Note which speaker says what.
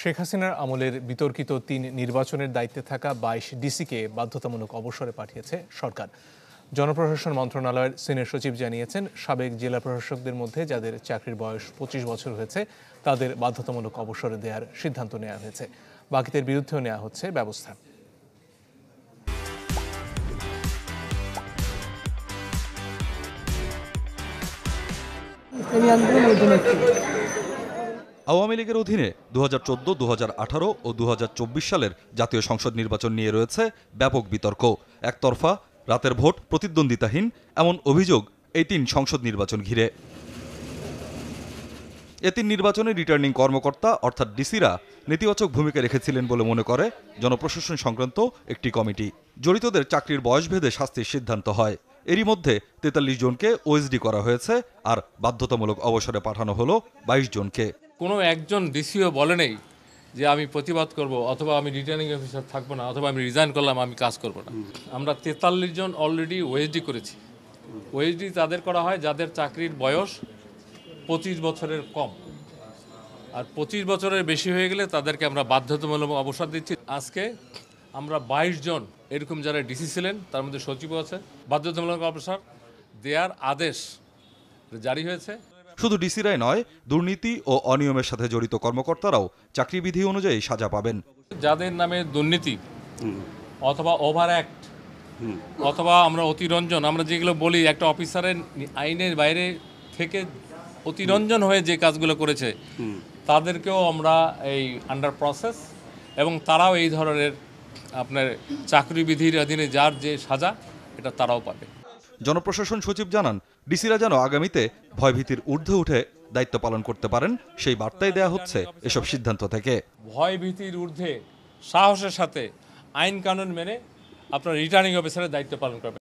Speaker 1: শেখ হাসিনার আমলের বিতর্কিত ৩ নির্বাচনের দায়িত্বে থাকা ২২ ডিসিকে বাধ্যতামূলক অবসরে পাঠিয়েছে সরকার। জনপ্রশাসন মন্ত্রণালয়ের সিনিয়র সচিব জানিয়েছেন, সাবেক জেলা প্রশাসকদের মধ্যে যাদের চাকরির বয়স ২৫ বছর হয়েছে তাদের বাধ্যতামূলক অবসরে দেওয়ার সিদ্ধান্ত নেওয়া হয়েছে। বাকিদের বিরুদ্ধেও নেওয়া হচ্ছে ব্যবস্থা।
Speaker 2: আওয়ামী লীগের অধীনে 2014, 2018 ও 2024 সালের জাতীয় সংসদ নির্বাচন নিয়ে রয়েছে ব্যাপক বিতর্ক। একতরফা, রাতের ভোট, প্রতিদ্বন্দ্বিতাহীন এমন অভিযোগ এই 3 সংসদ নির্বাচন ঘিরে। এ 3 নির্বাচনে রিটার্নিং কর্মকর্তা অর্থাৎ ডিসিরা নেতিবাচক ভূমিকা রেখেছিলেন বলে মনে করে জনপ্রশাসন সংক্রান্ত একটি কমিটি। জড়িতদের চাকরির বয়স ভেদে শাস্তির সিদ্ধান্ত হয়। এরই মধ্যে 43 জনকে ওএসডি করা হয়েছে, আর বাধ্যতামূলক অবসরে পাঠানো হলো 22 জনকে।
Speaker 3: কোনো একজন ডিসিও বলে নেই যে আমি প্রতিবাদ করব, অথবা আমি রিটার্নিং অফিসার থাকবো না, অথবা আমি রিজাইন করলাম, আমি কাজ করব না। আমরা 43 জন অলরেডি ওএসডি করেছি। ওএসডি তাদের করা হয় যাদের চাকরির বয়স 25 বছরের কম, আর 25 বছরের বেশি হয়ে গেলে তাদেরকে আমরা বাধ্যতামূলক অবসর দিচ্ছি। আজকে আমরা 22 জন এরকম যারা ডিসি ছিলেন, তার মধ্যে সচিবও আছে, বাধ্যতামূলক অবসর দেওয়ার আদেশ জারি হয়েছে।
Speaker 2: শুধু ডিসিরাই নয়, দুর্নীতি ও অনিয়মের সাথে জড়িত কর্মকর্তারাও চাকরিবিধি অনুযায়ী সাজা পাবেন।
Speaker 3: যাদের নামে দুর্নীতি অথবা ওভার অ্যাক্ট অথবা আমরা অতিরঞ্জন, আমরা যেগুলো বলি, একটা অফিসারের আইনের বাইরে থেকে অতিরঞ্জন হয়ে যে কাজগুলো করেছে তাদেরকেও আমরা এই আন্ডার প্রসেস, এবং তারাও এই ধরনের আপনার চাকরিবিধির অধীনে যার যে সাজা, এটা তারাও পাবে।
Speaker 2: জনপ্রশাসন সচিব জানান, ডিসিরা যেন আগামীতে ভয়ভীতির ঊর্ধ্বে উঠে দায়িত্ব পালন করতে পারেন সেই বার্তাই দেয়া হচ্ছে এসব সিদ্ধান্ত থেকে।
Speaker 3: ভয়ভীতির ঊর্ধ্বে সাহসের সাথে আইন কানুন মেনে আপনার রিটার্নিং অফিসারের দায়িত্ব পালন করবে।